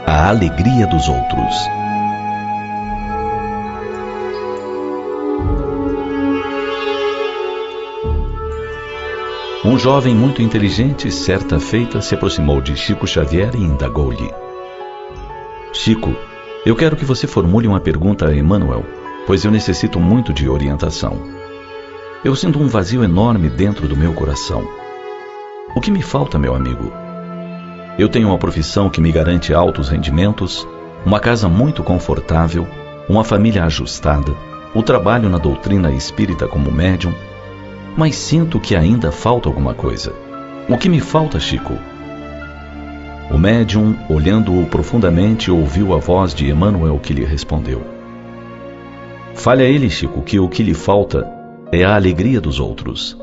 A alegria dos outros. Um jovem muito inteligente, certa feita, se aproximou de Chico Xavier e indagou-lhe: Chico, eu quero que você formule uma pergunta a Emmanuel, pois eu necessito muito de orientação. Eu sinto um vazio enorme dentro do meu coração. O que me falta, meu amigo? Eu tenho uma profissão que me garante altos rendimentos, uma casa muito confortável, uma família ajustada, o trabalho na doutrina espírita como médium, mas sinto que ainda falta alguma coisa. O que me falta, Chico? O médium, olhando-o profundamente, ouviu a voz de Emmanuel que lhe respondeu: Fale a ele, Chico, que o que lhe falta é a alegria dos outros.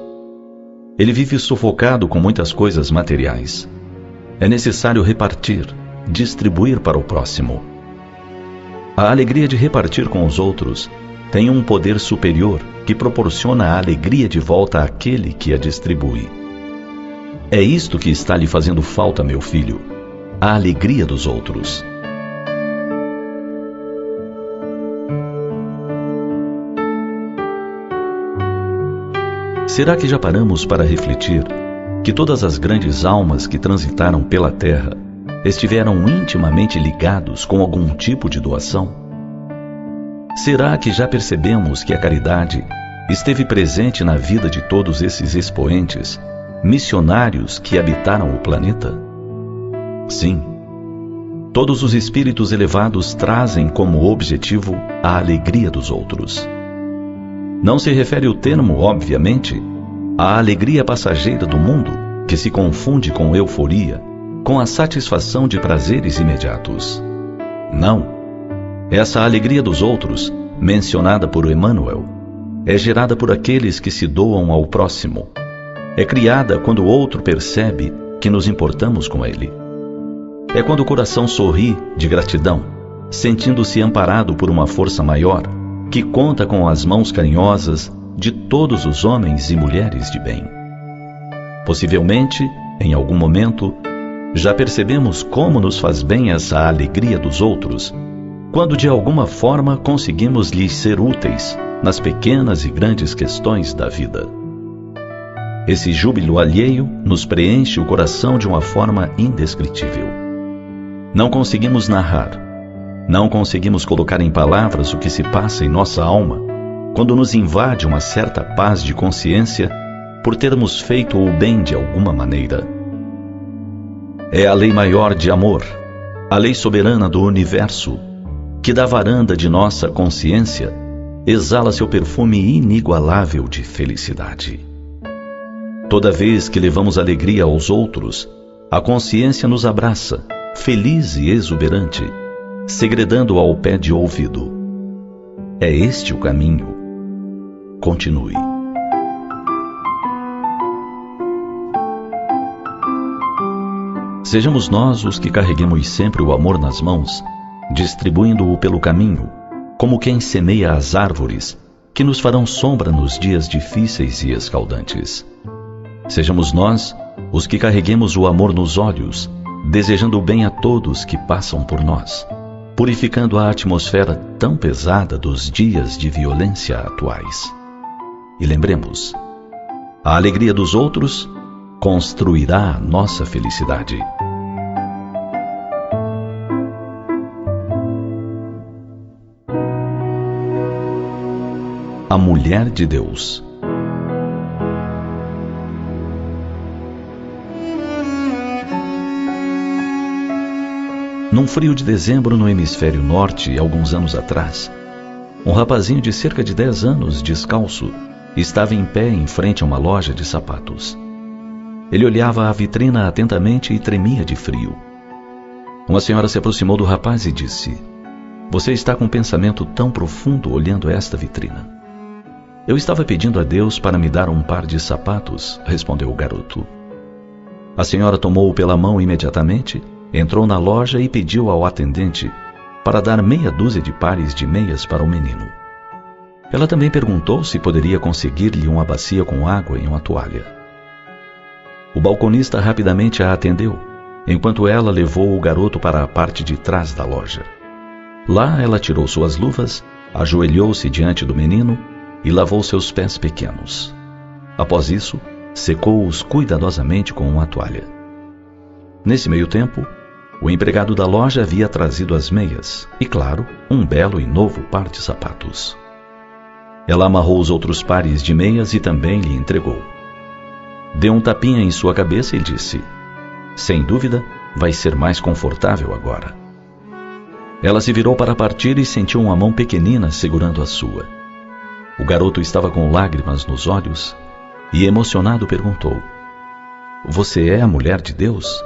Ele vive sufocado com muitas coisas materiais. É necessário repartir, distribuir para o próximo. A alegria de repartir com os outros tem um poder superior que proporciona a alegria de volta àquele que a distribui. É isto que está lhe fazendo falta, meu filho, a alegria dos outros. Será que já paramos para refletir que todas as grandes almas que transitaram pela Terra estiveram intimamente ligados com algum tipo de doação? Será que já percebemos que a caridade esteve presente na vida de todos esses expoentes, missionários que habitaram o planeta? Sim, todos os espíritos elevados trazem como objetivo a alegria dos outros. Não se refere o termo, obviamente, à alegria passageira do mundo, que se confunde com euforia, com a satisfação de prazeres imediatos. Não. Essa alegria dos outros, mencionada por Emmanuel, é gerada por aqueles que se doam ao próximo. É criada quando o outro percebe que nos importamos com ele. É quando o coração sorri de gratidão, sentindo-se amparado por uma força maior, que conta com as mãos carinhosas de todos os homens e mulheres de bem. Possivelmente, em algum momento, já percebemos como nos faz bem essa alegria dos outros, quando de alguma forma conseguimos lhes ser úteis nas pequenas e grandes questões da vida. Esse júbilo alheio nos preenche o coração de uma forma indescritível. Não conseguimos narrar, não conseguimos colocar em palavras o que se passa em nossa alma quando nos invade uma certa paz de consciência por termos feito o bem de alguma maneira. É a lei maior de amor, a lei soberana do universo, que da varanda de nossa consciência exala seu perfume inigualável de felicidade. Toda vez que levamos alegria aos outros, a consciência nos abraça, feliz e exuberante, segredando ao pé de ouvido: é este o caminho. Continue. Sejamos nós os que carreguemos sempre o amor nas mãos, distribuindo-o pelo caminho, como quem semeia as árvores, que nos farão sombra nos dias difíceis e escaldantes. Sejamos nós os que carreguemos o amor nos olhos, desejando o bem a todos que passam por nós, purificando a atmosfera tão pesada dos dias de violência atuais. E lembremos, a alegria dos outros construirá a nossa felicidade. A Mulher de Deus. Num frio de dezembro no hemisfério norte, alguns anos atrás, um rapazinho de cerca de 10 anos, descalço, estava em pé em frente a uma loja de sapatos. Ele olhava a vitrina atentamente e tremia de frio. Uma senhora se aproximou do rapaz e disse: "Você está com um pensamento tão profundo olhando esta vitrina." "Eu estava pedindo a Deus para me dar um par de sapatos", respondeu o garoto. A senhora tomou-o pela mão imediatamente, entrou na loja e pediu ao atendente para dar meia dúzia de pares de meias para o menino. Ela também perguntou se poderia conseguir-lhe uma bacia com água e uma toalha. O balconista rapidamente a atendeu enquanto ela levou o garoto para a parte de trás da loja. Lá ela tirou suas luvas, ajoelhou-se diante do menino e lavou seus pés pequenos. Após isso, secou-os cuidadosamente com uma toalha. Nesse meio tempo, o empregado da loja havia trazido as meias e, claro, um belo e novo par de sapatos. Ela amarrou os outros pares de meias e também lhe entregou. Deu um tapinha em sua cabeça e disse: "Sem dúvida, vai ser mais confortável agora." Ela se virou para partir e sentiu uma mão pequenina segurando a sua. O garoto estava com lágrimas nos olhos e, emocionado, perguntou: "Você é a mulher de Deus?"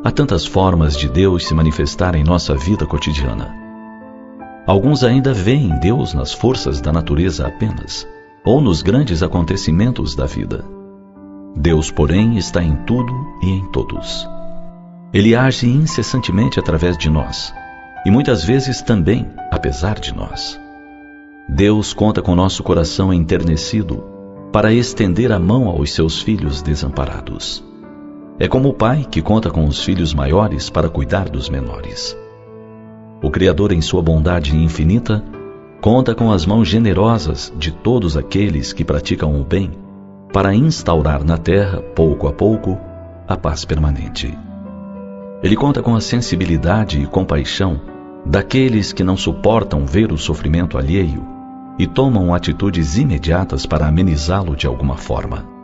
Há tantas formas de Deus se manifestar em nossa vida cotidiana. Alguns ainda veem Deus nas forças da natureza apenas, ou nos grandes acontecimentos da vida. Deus, porém, está em tudo e em todos. Ele age incessantemente através de nós, e muitas vezes também apesar de nós. Deus conta com nosso coração enternecido para estender a mão aos seus filhos desamparados. É como o pai que conta com os filhos maiores para cuidar dos menores. O Criador, em sua bondade infinita, conta com as mãos generosas de todos aqueles que praticam o bem para instaurar na terra, pouco a pouco, a paz permanente. Ele conta com a sensibilidade e compaixão daqueles que não suportam ver o sofrimento alheio e tomam atitudes imediatas para amenizá-lo de alguma forma.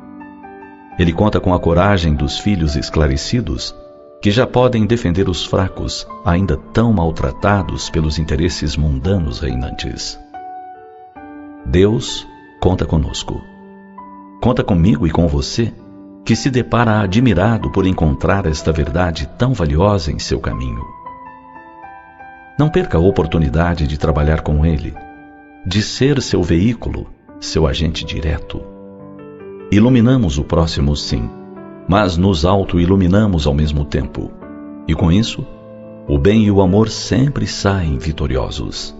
Ele conta com a coragem dos filhos esclarecidos que já podem defender os fracos, ainda tão maltratados pelos interesses mundanos reinantes. Deus conta conosco. Conta comigo e com você, que se depara admirado por encontrar esta verdade tão valiosa em seu caminho. Não perca a oportunidade de trabalhar com Ele, de ser seu veículo, seu agente direto. Iluminamos o próximo, sim, mas nos auto-iluminamos ao mesmo tempo. E com isso, o bem e o amor sempre saem vitoriosos.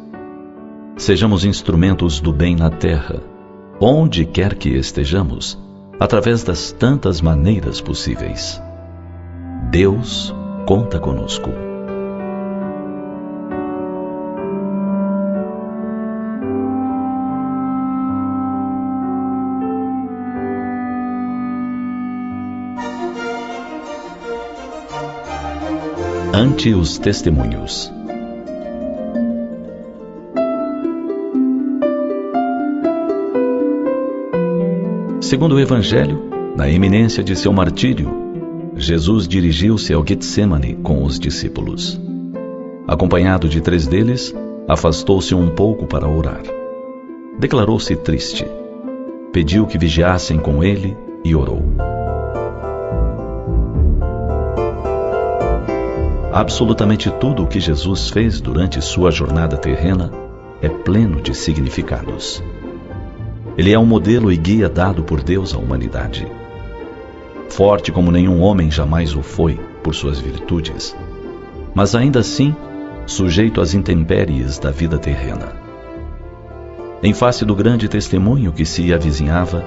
Sejamos instrumentos do bem na terra, onde quer que estejamos, através das tantas maneiras possíveis. Deus conta conosco. Ante os testemunhos. Segundo o Evangelho, na iminência de seu martírio, Jesus dirigiu-se ao Getsemane com os discípulos. Acompanhado de 3 deles, afastou-se um pouco para orar. Declarou-se triste. Pediu que vigiassem com ele e orou. Absolutamente tudo o que Jesus fez durante sua jornada terrena é pleno de significados. Ele é um modelo e guia dado por Deus à humanidade. Forte como nenhum homem jamais o foi por suas virtudes, mas ainda assim sujeito às intempéries da vida terrena. Em face do grande testemunho que se avizinhava,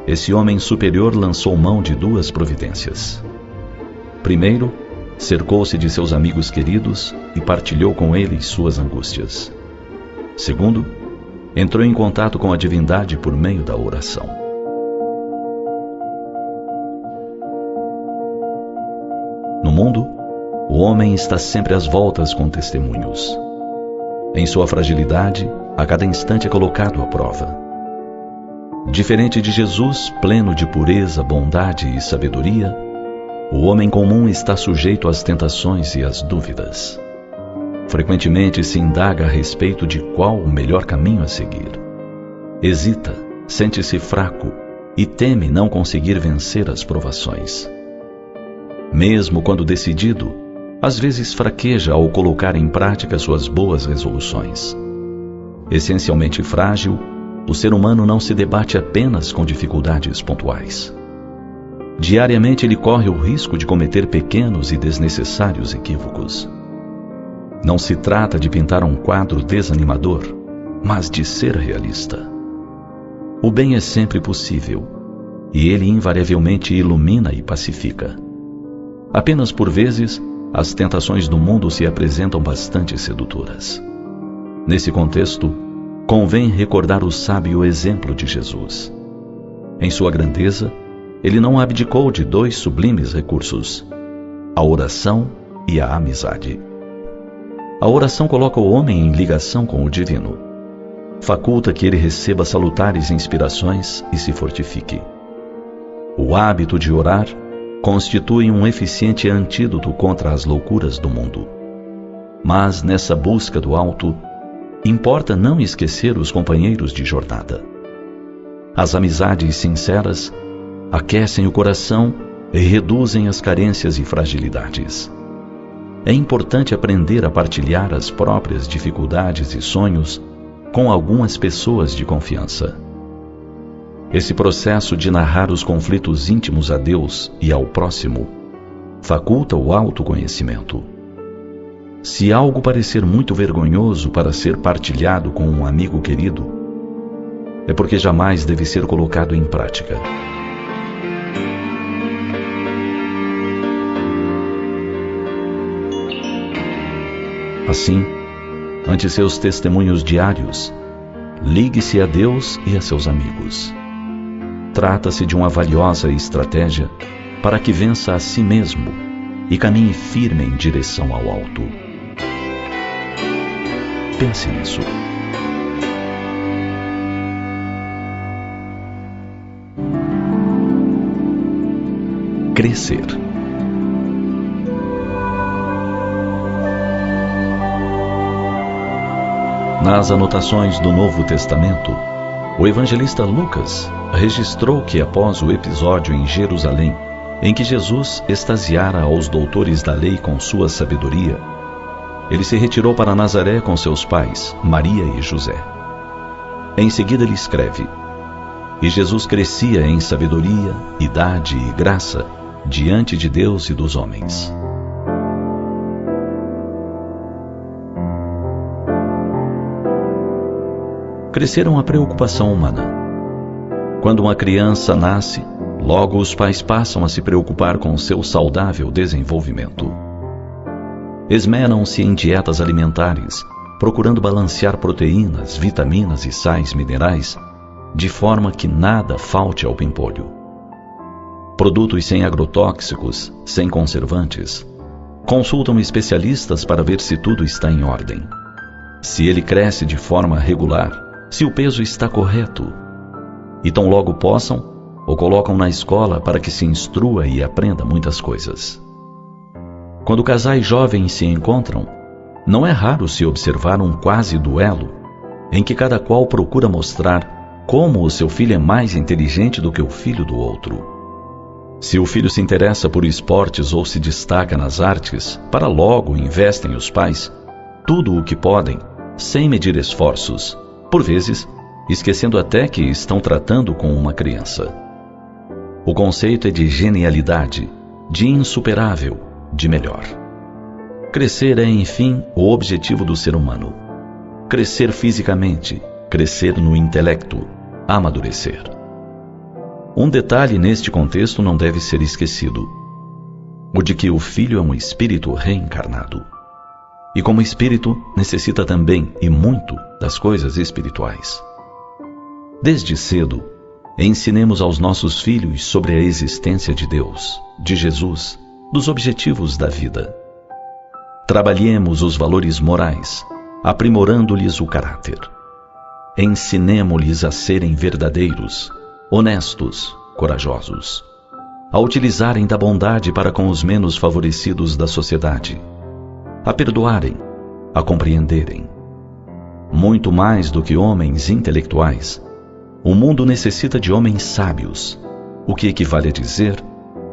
esse homem superior lançou mão de 2 providências. Primeiro, cercou-se de seus amigos queridos e partilhou com eles suas angústias. Segundo, entrou em contato com a divindade por meio da oração. No mundo, o homem está sempre às voltas com testemunhos. Em sua fragilidade, a cada instante é colocado à prova. Diferente de Jesus, pleno de pureza, bondade e sabedoria, o homem comum está sujeito às tentações e às dúvidas. Frequentemente se indaga a respeito de qual o melhor caminho a seguir. Hesita, sente-se fraco e teme não conseguir vencer as provações. Mesmo quando decidido, às vezes fraqueja ao colocar em prática suas boas resoluções. Essencialmente frágil, o ser humano não se debate apenas com dificuldades pontuais. Diariamente ele corre o risco de cometer pequenos e desnecessários equívocos. Não se trata de pintar um quadro desanimador, mas de ser realista. O bem é sempre possível, e ele invariavelmente ilumina e pacifica. Apenas por vezes, as tentações do mundo se apresentam bastante sedutoras. Nesse contexto, convém recordar o sábio exemplo de Jesus. Em sua grandeza, ele não abdicou de 2 sublimes recursos: a oração e a amizade. A oração coloca o homem em ligação com o divino. Faculta que ele receba salutares inspirações e se fortifique. O hábito de orar constitui um eficiente antídoto contra as loucuras do mundo. Mas nessa busca do alto, importa não esquecer os companheiros de jornada. As amizades sinceras aquecem o coração e reduzem as carências e fragilidades. É importante aprender a partilhar as próprias dificuldades e sonhos com algumas pessoas de confiança. Esse processo de narrar os conflitos íntimos a Deus e ao próximo faculta o autoconhecimento. Se algo parecer muito vergonhoso para ser partilhado com um amigo querido, é porque jamais deve ser colocado em prática. Assim, ante seus testemunhos diários, ligue-se a Deus e a seus amigos. Trata-se de uma valiosa estratégia para que vença a si mesmo e caminhe firme em direção ao alto. Pense nisso. Crescer. Nas anotações do Novo Testamento, o evangelista Lucas registrou que após o episódio em Jerusalém, em que Jesus extasiara aos doutores da lei com sua sabedoria, ele se retirou para Nazaré com seus pais, Maria e José. Em seguida ele escreve: E Jesus crescia em sabedoria, idade e graça diante de Deus e dos homens. Crescer é uma preocupação humana. Quando uma criança nasce, logo os pais passam a se preocupar com seu saudável desenvolvimento. Esmeram-se em dietas alimentares, procurando balancear proteínas, vitaminas e sais minerais, de forma que nada falte ao pimpolho. Produtos sem agrotóxicos, sem conservantes. Consultam especialistas para ver se tudo está em ordem. Se ele cresce de forma regular, se o peso está correto. E tão logo possam, o colocam na escola para que se instrua e aprenda muitas coisas. Quando casais jovens se encontram, não é raro se observar um quase duelo, em que cada qual procura mostrar como o seu filho é mais inteligente do que o filho do outro. Se o filho se interessa por esportes ou se destaca nas artes, para logo investem os pais tudo o que podem, sem medir esforços, por vezes esquecendo até que estão tratando com uma criança. O conceito é de genialidade, de insuperável, de melhor. Crescer é, enfim, o objetivo do ser humano. Crescer fisicamente, crescer no intelecto, amadurecer. Um detalhe neste contexto não deve ser esquecido: o de que o filho é um espírito reencarnado. E como espírito, necessita também, e muito, das coisas espirituais. Desde cedo, ensinemos aos nossos filhos sobre a existência de Deus, de Jesus, dos objetivos da vida. Trabalhemos os valores morais, aprimorando-lhes o caráter. Ensinemo-lhes a serem verdadeiros, honestos, corajosos, a utilizarem da bondade para com os menos favorecidos da sociedade, a perdoarem, a compreenderem. Muito mais do que homens intelectuais, o mundo necessita de homens sábios, o que equivale a dizer,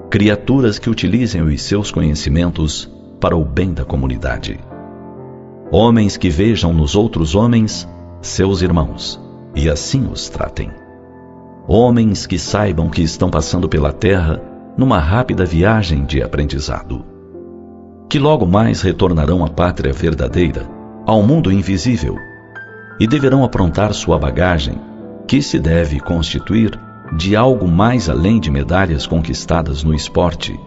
criaturas que utilizem os seus conhecimentos para o bem da comunidade. Homens que vejam nos outros homens seus irmãos e assim os tratem. Homens que saibam que estão passando pela terra numa rápida viagem de aprendizado, que logo mais retornarão à pátria verdadeira, ao mundo invisível, e deverão aprontar sua bagagem que se deve constituir de algo mais além de medalhas conquistadas no esporte,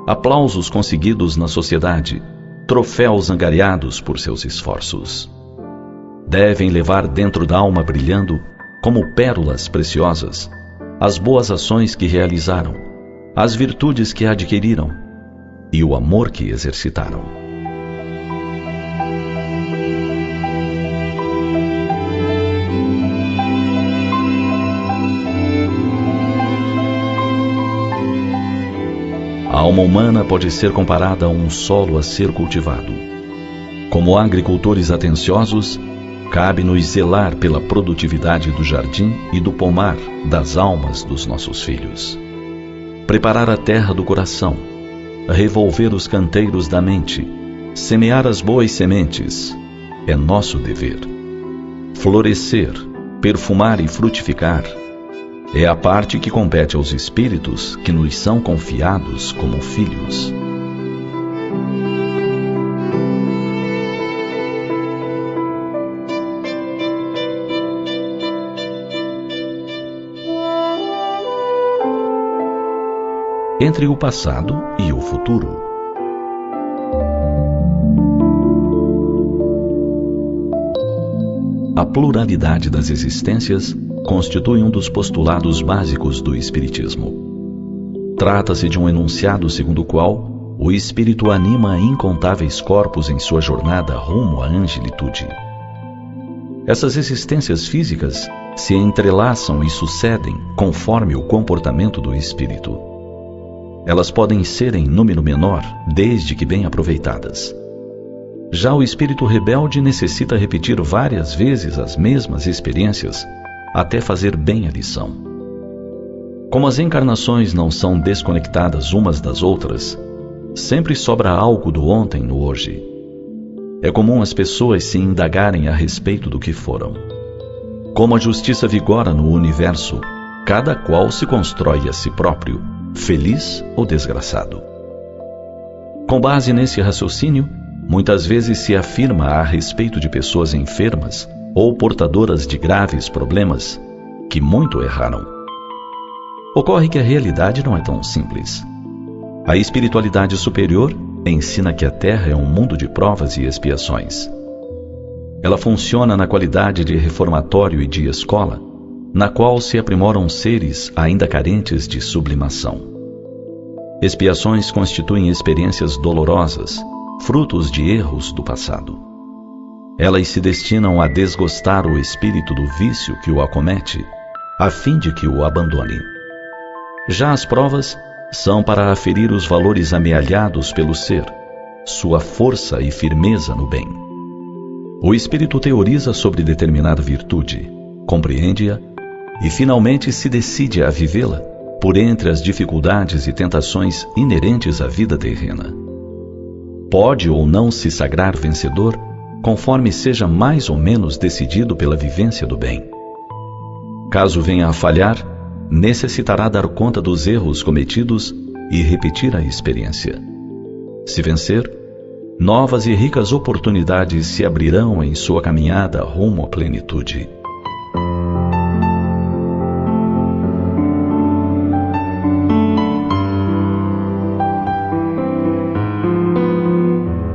aplausos conseguidos na sociedade, troféus angariados por seus esforços. Devem levar dentro da alma brilhando, como pérolas preciosas, as boas ações que realizaram, as virtudes que adquiriram e o amor que exercitaram. A alma humana pode ser comparada a um solo a ser cultivado. Como agricultores atenciosos, cabe-nos zelar pela produtividade do jardim e do pomar das almas dos nossos filhos. Preparar a terra do coração, revolver os canteiros da mente, semear as boas sementes, é nosso dever. Florescer, perfumar e frutificar, é a parte que compete aos espíritos que nos são confiados como filhos. Entre o passado e o futuro. A pluralidade das existências constitui um dos postulados básicos do Espiritismo. Trata-se de um enunciado segundo o qual o Espírito anima incontáveis corpos em sua jornada rumo à angelitude. Essas existências físicas se entrelaçam e sucedem conforme o comportamento do Espírito. Elas podem ser em número menor, desde que bem aproveitadas. Já o espírito rebelde necessita repetir várias vezes as mesmas experiências até fazer bem a lição. Como as encarnações não são desconectadas umas das outras, sempre sobra algo do ontem no hoje. É comum as pessoas se indagarem a respeito do que foram. Como a justiça vigora no universo, cada qual se constrói a si próprio, feliz ou desgraçado. Com base nesse raciocínio, muitas vezes se afirma a respeito de pessoas enfermas ou portadoras de graves problemas que muito erraram. Ocorre que a realidade não é tão simples. A espiritualidade superior ensina que a Terra é um mundo de provas e expiações. Ela funciona na qualidade de reformatório e de escola, na qual se aprimoram seres ainda carentes de sublimação. Expiações constituem experiências dolorosas, frutos de erros do passado. Elas se destinam a desgostar o espírito do vício que o acomete, a fim de que o abandone. Já as provas são para aferir os valores amealhados pelo ser, sua força e firmeza no bem. O espírito teoriza sobre determinada virtude, compreende-a e finalmente se decide a vivê-la por entre as dificuldades e tentações inerentes à vida terrena. Pode ou não se sagrar vencedor, conforme seja mais ou menos decidido pela vivência do bem. Caso venha a falhar, necessitará dar conta dos erros cometidos e repetir a experiência. Se vencer, novas e ricas oportunidades se abrirão em sua caminhada rumo à plenitude.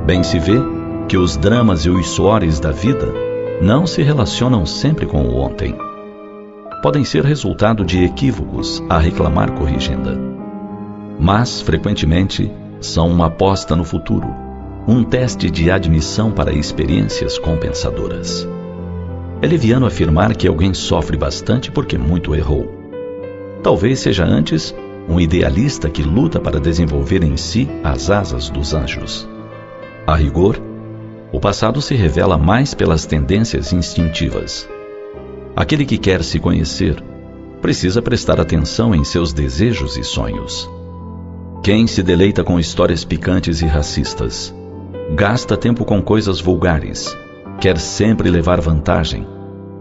Bem se vê que os dramas e os suores da vida não se relacionam sempre com o ontem. Podem ser resultado de equívocos a reclamar corrigenda. Mas, frequentemente, são uma aposta no futuro, um teste de admissão para experiências compensadoras. É leviano afirmar que alguém sofre bastante porque muito errou. Talvez seja antes um idealista que luta para desenvolver em si as asas dos anjos. A rigor, o passado se revela mais pelas tendências instintivas. Aquele que quer se conhecer precisa prestar atenção em seus desejos e sonhos. Quem se deleita com histórias picantes e racistas, gasta tempo com coisas vulgares, quer sempre levar vantagem,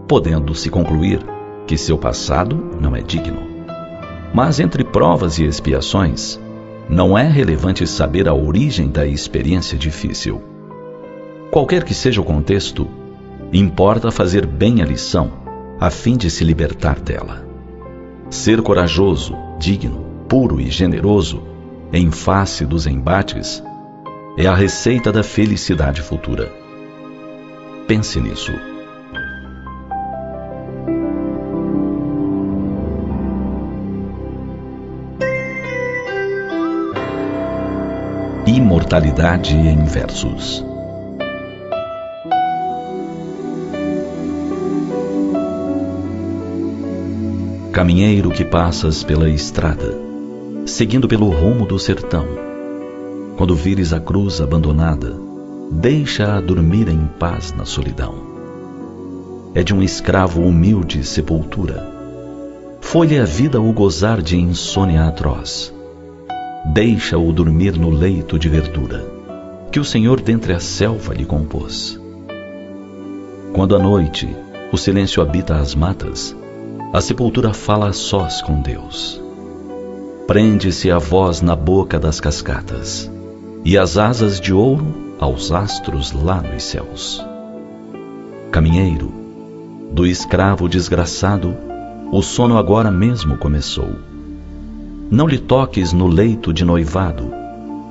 podendo-se concluir que seu passado não é digno. Mas entre provas e expiações, não é relevante saber a origem da experiência difícil. Qualquer que seja o contexto, importa fazer bem a lição, a fim de se libertar dela. Ser corajoso, digno, puro e generoso, em face dos embates, é a receita da felicidade futura. Pense nisso. Imortalidade em versos. Caminheiro que passas pela estrada, seguindo pelo rumo do sertão, quando vires a cruz abandonada, deixa-a dormir em paz na solidão. É de um escravo humilde sepultura, foi-lhe a vida o gozar de insônia atroz. Deixa-o dormir no leito de verdura, que o Senhor dentre a selva lhe compôs. Quando à noite o silêncio habita as matas, a sepultura fala a sós com Deus. Prende-se a voz na boca das cascatas, e as asas de ouro aos astros lá nos céus. Caminheiro, do escravo desgraçado, o sono agora mesmo começou. Não lhe toques no leito de noivado,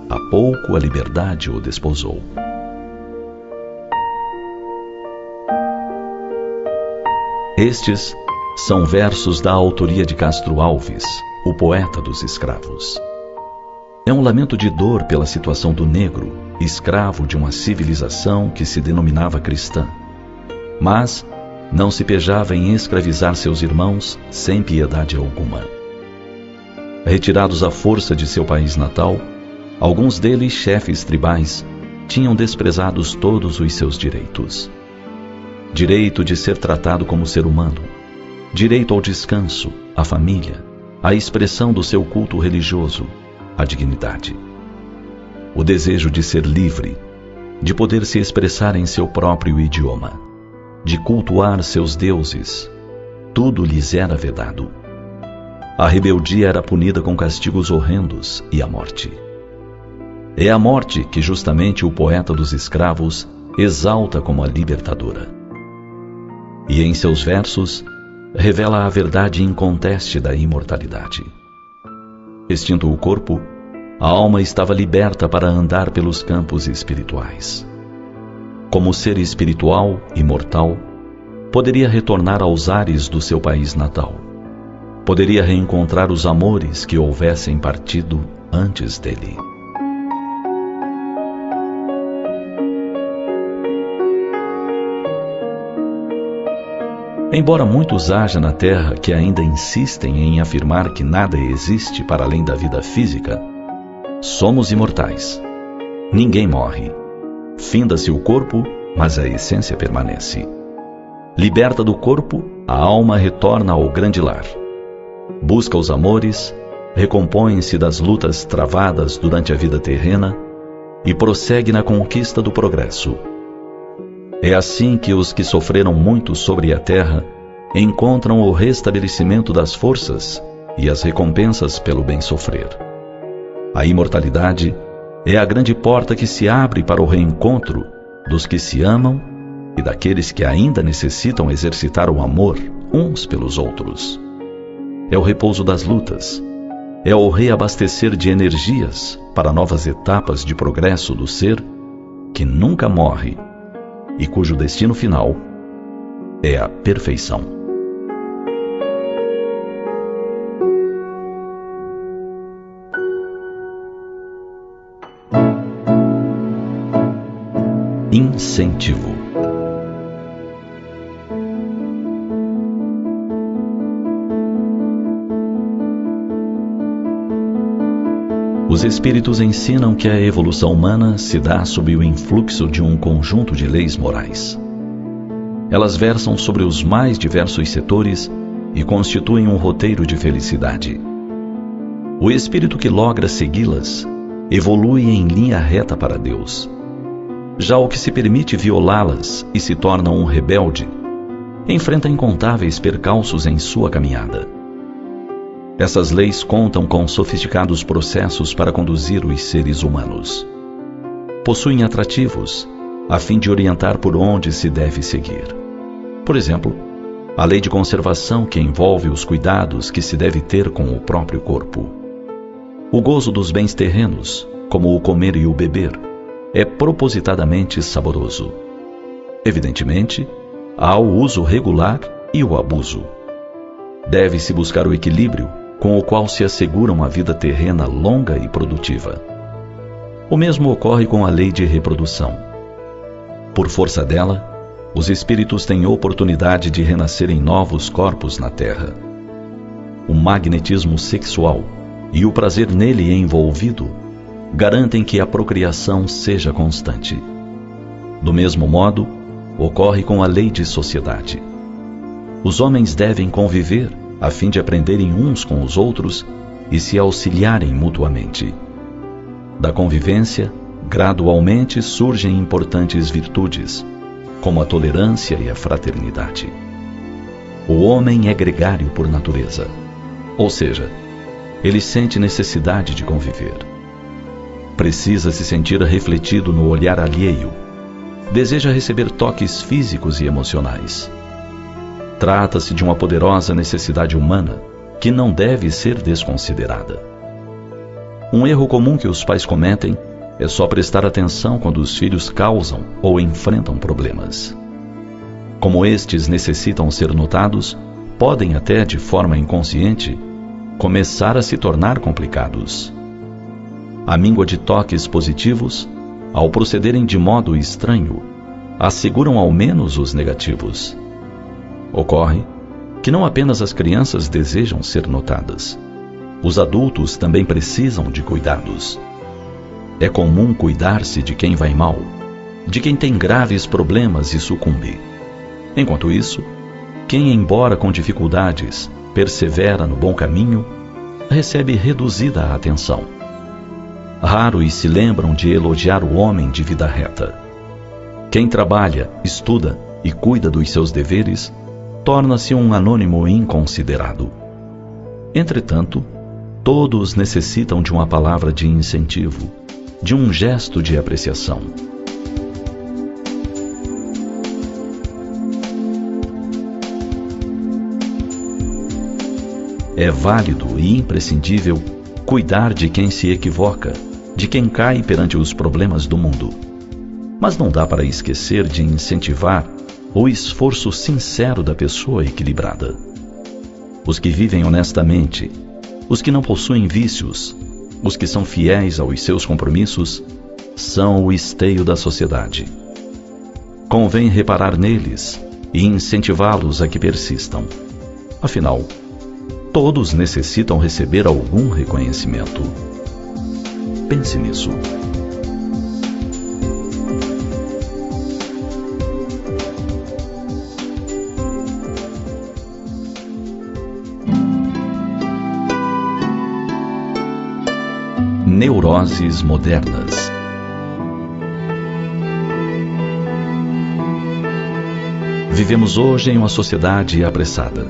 há pouco a liberdade o desposou. Estes são versos da autoria de Castro Alves, o poeta dos escravos. É um lamento de dor pela situação do negro, escravo de uma civilização que se denominava cristã, mas não se pejava em escravizar seus irmãos sem piedade alguma. Retirados à força de seu país natal, alguns deles, chefes tribais, tinham desprezados todos os seus direitos. Direito de ser tratado como ser humano, direito ao descanso, à família, à expressão do seu culto religioso, à dignidade. O desejo de ser livre, de poder se expressar em seu próprio idioma, de cultuar seus deuses, tudo lhes era vedado. A rebeldia era punida com castigos horrendos e a morte. É a morte que justamente o poeta dos escravos exalta como a libertadora. E em seus versos revela a verdade inconteste da imortalidade. Extinto o corpo, a alma estava liberta para andar pelos campos espirituais. Como ser espiritual, imortal, poderia retornar aos ares do seu país natal. Poderia reencontrar os amores que houvessem partido antes dele. Embora muitos haja na Terra que ainda insistem em afirmar que nada existe para além da vida física, somos imortais. Ninguém morre. Finda-se o corpo, mas a essência permanece. Liberta do corpo, a alma retorna ao grande lar. Busca os amores, recompõe-se das lutas travadas durante a vida terrena e prossegue na conquista do progresso. É assim que os que sofreram muito sobre a terra encontram o restabelecimento das forças e as recompensas pelo bem sofrer. A imortalidade é a grande porta que se abre para o reencontro dos que se amam e daqueles que ainda necessitam exercitar o amor uns pelos outros. É o repouso das lutas, é o reabastecer de energias para novas etapas de progresso do ser que nunca morre e cujo destino final é a perfeição. Incentivo. Os espíritos ensinam que a evolução humana se dá sob o influxo de um conjunto de leis morais. Elas versam sobre os mais diversos setores e constituem um roteiro de felicidade. O espírito que logra segui-las evolui em linha reta para Deus. Já o que se permite violá-las e se torna um rebelde, enfrenta incontáveis percalços em sua caminhada. Essas leis contam com sofisticados processos para conduzir os seres humanos. Possuem atrativos, a fim de orientar por onde se deve seguir. Por exemplo, A lei de conservação que envolve os cuidados que se deve ter com o próprio corpo. O gozo dos bens terrenos, como o comer e o beber, é propositadamente saboroso. Evidentemente, há o uso regular e o abuso. Deve-se buscar o equilíbrio com o qual se assegura uma vida terrena longa e produtiva. O mesmo ocorre com a lei de reprodução. Por força dela, os espíritos têm oportunidade de renascer em novos corpos na Terra. O magnetismo sexual e o prazer nele envolvido garantem que a procriação seja constante. Do mesmo modo, ocorre com a lei de sociedade. Os homens devem conviver a fim de aprenderem uns com os outros e se auxiliarem mutuamente. Da convivência, gradualmente surgem importantes virtudes, como a tolerância e a fraternidade. O homem é gregário por natureza, ou seja, ele sente necessidade de conviver. Precisa se sentir refletido no olhar alheio, deseja receber toques físicos e emocionais. Trata-se de uma poderosa necessidade humana que não deve ser desconsiderada. Um erro comum que os pais cometem é só prestar atenção quando os filhos causam ou enfrentam problemas. Como estes necessitam ser notados, podem até, de forma inconsciente, começar a se tornar complicados. A míngua de toques positivos, ao procederem de modo estranho, asseguram ao menos os negativos. Ocorre que não apenas as crianças desejam ser notadas, os adultos também precisam de cuidados. É comum cuidar-se de quem vai mal, de quem tem graves problemas e sucumbe. Enquanto isso, quem, embora com dificuldades, persevera no bom caminho, recebe reduzida a atenção. Raros se lembram de elogiar o homem de vida reta. Quem trabalha, estuda e cuida dos seus deveres, torna-se um anônimo inconsiderado. Entretanto, todos necessitam de uma palavra de incentivo, de um gesto de apreciação. É válido e imprescindível cuidar de quem se equivoca, de quem cai perante os problemas do mundo. Mas não dá para esquecer de incentivar o esforço sincero da pessoa equilibrada. Os que vivem honestamente, os que não possuem vícios, os que são fiéis aos seus compromissos, são o esteio da sociedade. Convém reparar neles e incentivá-los a que persistam. Afinal, todos necessitam receber algum reconhecimento. Pense nisso. Neuroses modernas. Vivemos hoje em uma sociedade apressada.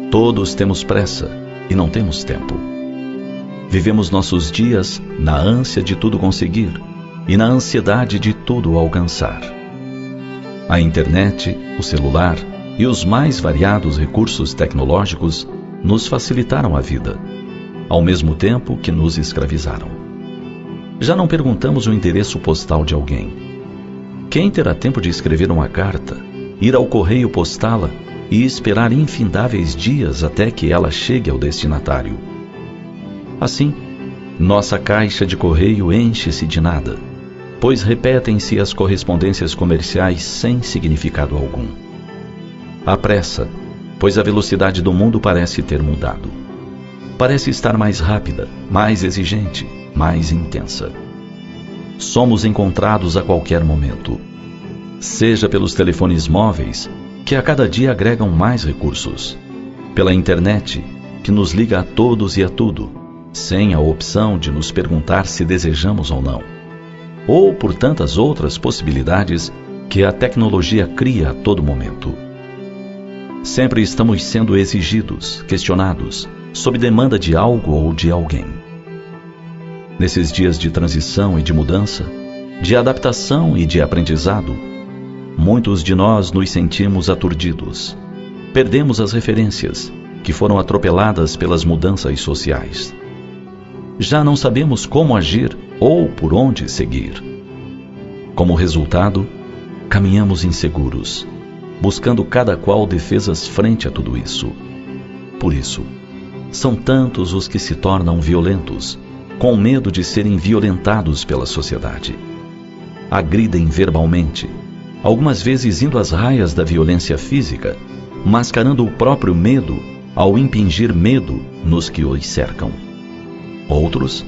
Todos temos pressa e não temos tempo. Vivemos nossos dias na ânsia de tudo conseguir e na ansiedade de tudo alcançar. A internet, o celular e os mais variados recursos tecnológicos nos facilitaram a vida, ao mesmo tempo que nos escravizaram. Já não perguntamos o endereço postal de alguém. Quem terá tempo de escrever uma carta, ir ao correio postá-la e esperar infindáveis dias até que ela chegue ao destinatário? Assim, nossa caixa de correio enche-se de nada, pois repetem-se as correspondências comerciais sem significado algum. Há pressa, pois a velocidade do mundo parece ter mudado. Parece estar mais rápida, mais exigente, mais intensa. Somos encontrados a qualquer momento, seja pelos telefones móveis, que a cada dia agregam mais recursos, pela internet, que nos liga a todos e a tudo, sem a opção de nos perguntar se desejamos ou não, ou por tantas outras possibilidades que a tecnologia cria a todo momento. Sempre estamos sendo exigidos, questionados, sob demanda de algo ou de alguém. Nesses dias de transição e de mudança, de adaptação e de aprendizado, muitos de nós nos sentimos aturdidos, Perdemos as referências, que foram atropeladas pelas mudanças sociais. Já não sabemos como agir ou por onde seguir. Como resultado, caminhamos inseguros, buscando cada qual defesas frente a tudo isso. Por isso, são tantos os que se tornam violentos, com medo de serem violentados pela sociedade. Agridem verbalmente, algumas vezes indo às raias da violência física, mascarando o próprio medo ao impingir medo nos que os cercam. Outros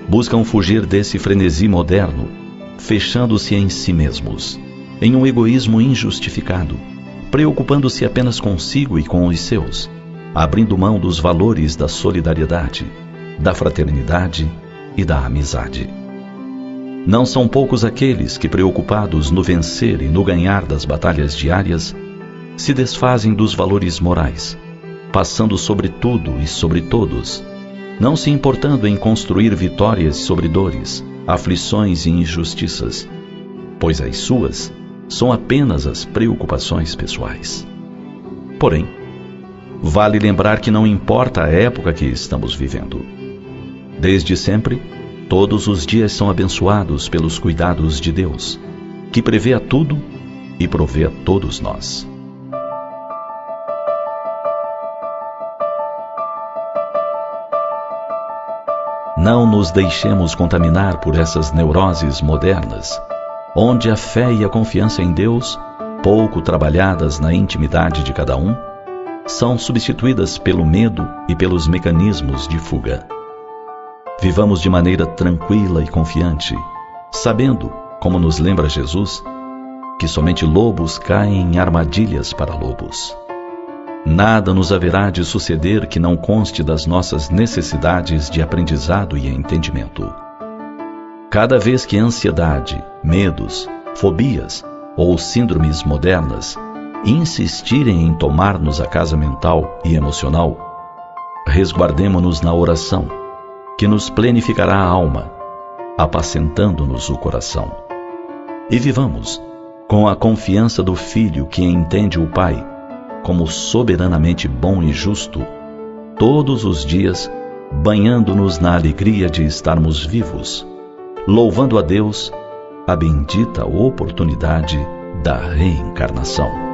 buscam fugir desse frenesi moderno, fechando-se em si mesmos, em um egoísmo injustificado, preocupando-se apenas consigo e com os seus, abrindo mão dos valores da solidariedade, da fraternidade e da amizade. Não são poucos aqueles que, preocupados no vencer e no ganhar das batalhas diárias, se desfazem dos valores morais, passando sobre tudo e sobre todos, não se importando em construir vitórias sobre dores, aflições e injustiças, pois as suas são apenas as preocupações pessoais. Porém, vale lembrar que não importa a época que estamos vivendo. Desde sempre, todos os dias são abençoados pelos cuidados de Deus, que prevê a tudo e provê a todos nós. Não nos deixemos contaminar por essas neuroses modernas, onde a fé e a confiança em Deus, pouco trabalhadas na intimidade de cada um, são substituídas pelo medo e pelos mecanismos de fuga. Vivamos de maneira tranquila e confiante, sabendo, como nos lembra Jesus, que somente lobos caem em armadilhas para lobos. Nada nos haverá de suceder que não conste das nossas necessidades de aprendizado e entendimento. Cada vez que ansiedade, medos, fobias ou síndromes modernas insistirem em tomar-nos a casa mental e emocional, resguardemo-nos na oração, que nos plenificará a alma, apacentando-nos o coração. E vivamos com a confiança do Filho que entende o Pai como soberanamente bom e justo, todos os dias banhando-nos na alegria de estarmos vivos, louvando a Deus a bendita oportunidade da reencarnação.